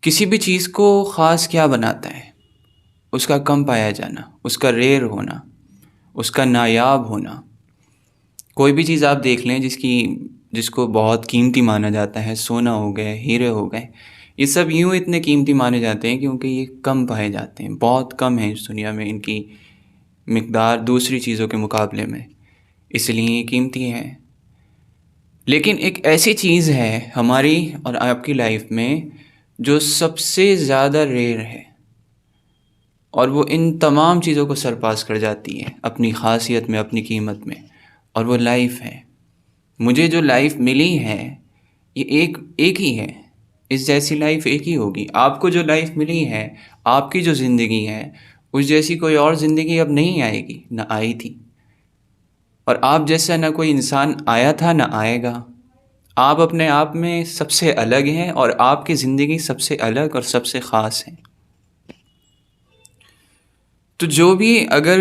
کسی بھی چیز کو خاص کیا بناتا ہے؟ اس کا کم پایا جانا، اس کا ریئر ہونا، اس کا نایاب ہونا۔ کوئی بھی چیز آپ دیکھ لیں جس کو بہت قیمتی مانا جاتا ہے، سونا ہو گئے، ہیرے ہو گئے، یہ سب یوں اتنے قیمتی مانے جاتے ہیں کیونکہ یہ کم پائے جاتے ہیں، بہت کم ہیں اس دنیا میں ان کی مقدار دوسری چیزوں کے مقابلے میں، اس لیے یہ قیمتی ہیں۔ لیکن ایک ایسی چیز ہے ہماری اور آپ کی لائف میں جو سب سے زیادہ ریئر ہے، اور وہ ان تمام چیزوں کو سرپاس کر جاتی ہے اپنی خاصیت میں، اپنی قیمت میں، اور وہ لائف ہے۔ مجھے جو لائف ملی ہے یہ ایک ہی ہے، اس جیسی لائف ایک ہی ہوگی۔ آپ کو جو لائف ملی ہے، آپ کی جو زندگی ہے، اس جیسی کوئی اور زندگی اب نہیں آئے گی، نہ آئی تھی، اور آپ جیسا نہ کوئی انسان آیا تھا نہ آئے گا۔ آپ اپنے آپ میں سب سے الگ ہیں، اور آپ کی زندگی سب سے الگ اور سب سے خاص ہے۔ تو جو بھی اگر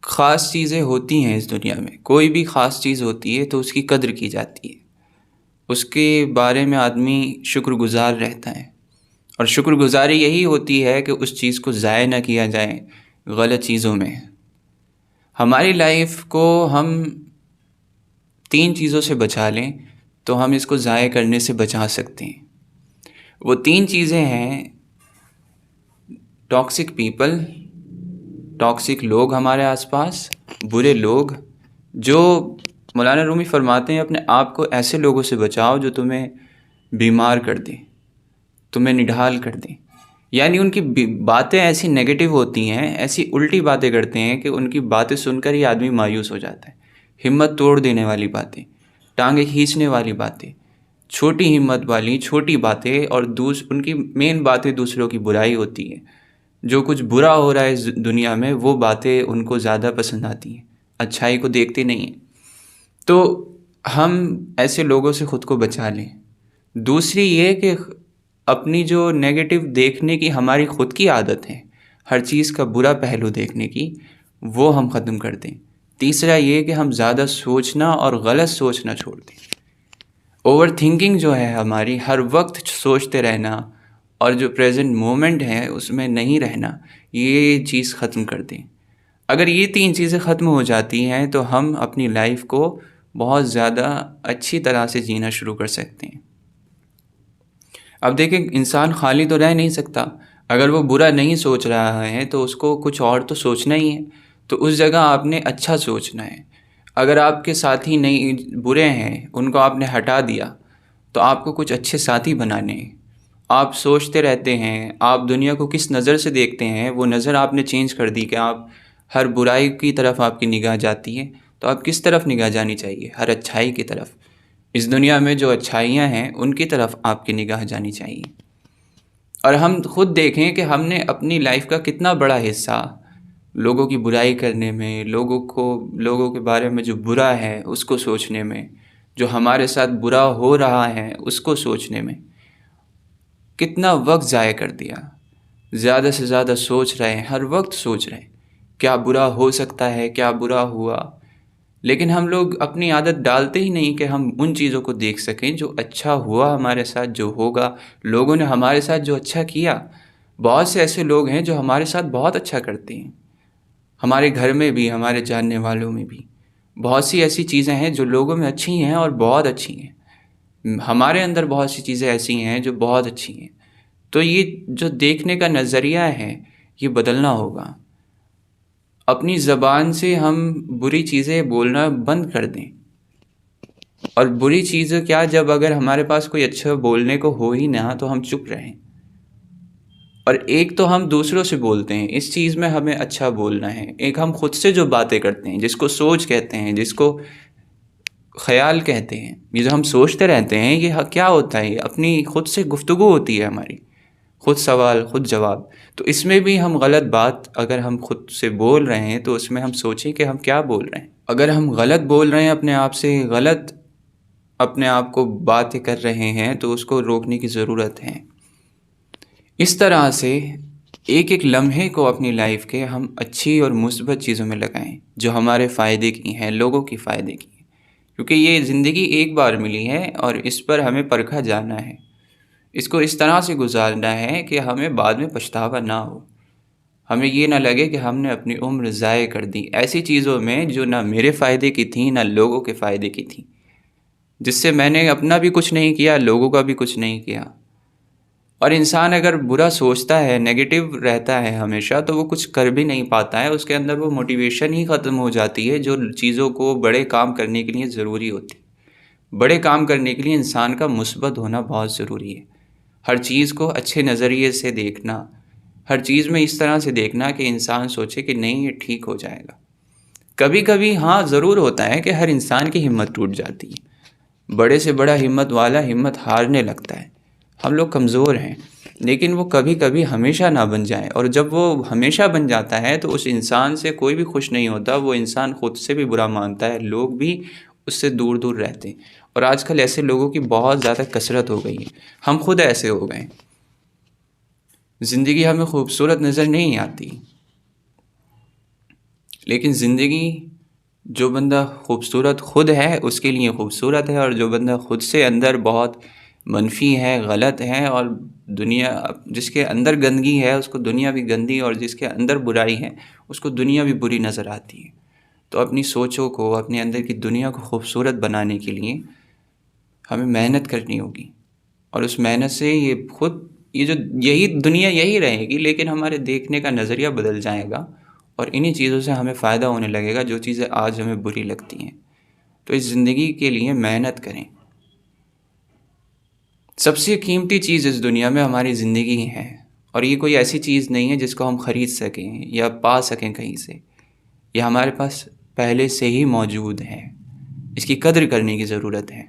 خاص چیزیں ہوتی ہیں اس دنیا میں، کوئی بھی خاص چیز ہوتی ہے تو اس کی قدر کی جاتی ہے، اس کے بارے میں آدمی شکر گزار رہتا ہے، اور شکر گزاری یہی ہوتی ہے کہ اس چیز کو ضائع نہ کیا جائے غلط چیزوں میں۔ ہماری لائف کو ہم 3 چیزوں سے بچا لیں تو ہم اس کو ضائع کرنے سے بچا سکتے ہیں۔ وہ 3 چیزیں ہیں: ٹاکسک پیپل، ٹاکسک لوگ ہمارے آس پاس، برے لوگ، جو مولانا رومی فرماتے ہیں اپنے آپ کو ایسے لوگوں سے بچاؤ جو تمہیں بیمار کر دیں، تمہیں نڈھال کر دیں، یعنی ان کی باتیں ایسی نیگیٹو ہوتی ہیں، ایسی الٹی باتیں کرتے ہیں کہ ان کی باتیں سن کر ہی آدمی مایوس ہو جاتا ہے۔ ہمت توڑ دینے والی باتیں، ٹانگیں کھینچنے والی باتیں، چھوٹی ہمت والی چھوٹی باتیں، اور ان کی مین باتیں دوسروں کی برائی ہوتی ہے۔ جو کچھ برا ہو رہا ہے اس دنیا میں وہ باتیں ان کو زیادہ پسند آتی ہیں، اچھائی کو دیکھتے نہیں ہیں۔ تو ہم ایسے لوگوں سے خود کو بچا لیں۔ دوسری یہ کہ اپنی جو نیگیٹو دیکھنے کی ہماری خود کی عادت ہے، ہر چیز کا برا پہلو دیکھنے کی، وہ ہم ختم کر دیں۔ تیسرا یہ کہ ہم زیادہ سوچنا اور غلط سوچنا چھوڑ دیں۔ اوور تھنکنگ جو ہے ہماری، ہر وقت سوچتے رہنا اور جو پریزنٹ مومنٹ ہے اس میں نہیں رہنا، یہ چیز ختم کر دیں۔ اگر یہ 3 چیزیں ختم ہو جاتی ہیں تو ہم اپنی لائف کو بہت زیادہ اچھی طرح سے جینا شروع کر سکتے ہیں۔ اب دیکھیں، انسان خالی تو رہ نہیں سکتا۔ اگر وہ برا نہیں سوچ رہا ہے تو اس کو کچھ اور تو سوچنا ہی ہے، تو اس جگہ آپ نے اچھا سوچنا ہے۔ اگر آپ کے ساتھی نہیں برے ہیں، ان کو آپ نے ہٹا دیا، تو آپ کو کچھ اچھے ساتھی بنانے ہیں۔ آپ سوچتے رہتے ہیں، آپ دنیا کو کس نظر سے دیکھتے ہیں، وہ نظر آپ نے چینج کر دی کہ آپ ہر برائی کی طرف آپ کی نگاہ جاتی ہے، تو آپ کس طرف نگاہ جانی چاہیے؟ ہر اچھائی کی طرف۔ اس دنیا میں جو اچھائیاں ہیں ان کی طرف آپ کی نگاہ جانی چاہیے۔ اور ہم خود دیکھیں کہ ہم نے اپنی لائف کا کتنا بڑا حصہ لوگوں کی برائی کرنے میں، لوگوں کے بارے میں جو برا ہے اس کو سوچنے میں، جو ہمارے ساتھ برا ہو رہا ہے اس کو سوچنے میں کتنا وقت ضائع کر دیا۔ زیادہ سے زیادہ سوچ رہے ہیں، ہر وقت سوچ رہے ہیں کیا برا ہو سکتا ہے، کیا برا ہوا، لیکن ہم لوگ اپنی عادت ڈالتے ہی نہیں کہ ہم ان چیزوں کو دیکھ سکیں جو اچھا ہوا ہمارے ساتھ، جو ہوگا، لوگوں نے ہمارے ساتھ جو اچھا کیا۔ بہت سے ایسے لوگ ہیں جو ہمارے ساتھ بہت اچھا کرتے ہیں، ہمارے گھر میں بھی، ہمارے جاننے والوں میں بھی۔ بہت سی ایسی چیزیں ہیں جو لوگوں میں اچھی ہیں اور بہت اچھی ہیں، ہمارے اندر بہت سی چیزیں ایسی ہیں جو بہت اچھی ہیں۔ تو یہ جو دیکھنے کا نظریہ ہے یہ بدلنا ہوگا۔ اپنی زبان سے ہم بری چیزیں بولنا بند کر دیں، اور بری چیزیں کیا، جب اگر ہمارے پاس کوئی اچھا بولنے کو ہو ہی نہ تو ہم چپ رہیں۔ اور ایک تو ہم دوسروں سے بولتے ہیں، اس چیز میں ہمیں اچھا بولنا ہے۔ ایک ہم خود سے جو باتیں کرتے ہیں، جس کو سوچ کہتے ہیں، جس کو خیال کہتے ہیں، یہ جو ہم سوچتے رہتے ہیں یہ کیا ہوتا ہے؟ اپنی خود سے گفتگو ہوتی ہے ہماری، خود سوال خود جواب۔ تو اس میں بھی ہم غلط بات اگر ہم خود سے بول رہے ہیں تو اس میں ہم سوچیں کہ ہم کیا بول رہے ہیں۔ اگر ہم غلط بول رہے ہیں اپنے آپ سے، غلط اپنے آپ کو باتیں کر رہے ہیں، تو اس کو روکنے کی ضرورت ہے۔ اس طرح سے ایک ایک لمحے کو اپنی لائف کے ہم اچھی اور مثبت چیزوں میں لگائیں جو ہمارے فائدے کی ہیں، لوگوں کی فائدے کی ہیں، کیونکہ یہ زندگی ایک بار ملی ہے اور اس پر ہمیں پرکھا جانا ہے۔ اس کو اس طرح سے گزارنا ہے کہ ہمیں بعد میں پچھتاوا نہ ہو، ہمیں یہ نہ لگے کہ ہم نے اپنی عمر ضائع کر دی ایسی چیزوں میں جو نہ میرے فائدے کی تھیں نہ لوگوں کے فائدے کی تھیں، جس سے میں نے اپنا بھی کچھ نہیں کیا، لوگوں کا بھی کچھ نہیں کیا۔ اور انسان اگر برا سوچتا ہے، نیگیٹو رہتا ہے ہمیشہ، تو وہ کچھ کر بھی نہیں پاتا ہے، اس کے اندر وہ موٹیویشن ہی ختم ہو جاتی ہے جو چیزوں کو بڑے کام کرنے کے لیے ضروری ہوتی ہے۔ بڑے کام کرنے کے لیے انسان کا مثبت ہونا بہت ضروری ہے، ہر چیز کو اچھے نظریے سے دیکھنا، ہر چیز میں اس طرح سے دیکھنا کہ انسان سوچے کہ نہیں، یہ ٹھیک ہو جائے گا۔ کبھی کبھی ہاں ضرور ہوتا ہے کہ ہر انسان کی ہمت ٹوٹ جاتی ہے، بڑے سے بڑا ہمت والا ہمت ہارنے لگتا ہے، ہم لوگ کمزور ہیں، لیکن وہ کبھی کبھی ہمیشہ نہ بن جائے، اور جب وہ ہمیشہ بن جاتا ہے تو اس انسان سے کوئی بھی خوش نہیں ہوتا، وہ انسان خود سے بھی برا مانتا ہے، لوگ بھی اس سے دور دور رہتے ہیں، اور آج کل ایسے لوگوں کی بہت زیادہ کثرت ہو گئی ہے، ہم خود ایسے ہو گئے ہیں۔ زندگی ہمیں خوبصورت نظر نہیں آتی، لیکن زندگی جو بندہ خوبصورت خود ہے اس کے لیے خوبصورت ہے، اور جو بندہ خود سے اندر بہت منفی ہے، غلط ہے، اور دنیا جس کے اندر گندگی ہے اس کو دنیا بھی گندی، اور جس کے اندر برائی ہے اس کو دنیا بھی بری نظر آتی ہے۔ تو اپنی سوچوں کو، اپنے اندر کی دنیا کو خوبصورت بنانے کے لیے ہمیں محنت کرنی ہوگی، اور اس محنت سے یہ خود یہی دنیا یہی رہے گی، لیکن ہمارے دیکھنے کا نظریہ بدل جائے گا، اور انہی چیزوں سے ہمیں فائدہ ہونے لگے گا جو چیزیں آج ہمیں بری لگتی ہیں۔ تو اس زندگی کے لیے محنت کریں۔ سب سے قیمتی چیز اس دنیا میں ہماری زندگی ہے، اور یہ کوئی ایسی چیز نہیں ہے جس کو ہم خرید سکیں یا پا سکیں کہیں سے، یہ ہمارے پاس پہلے سے ہی موجود ہے، اس کی قدر کرنے کی ضرورت ہے۔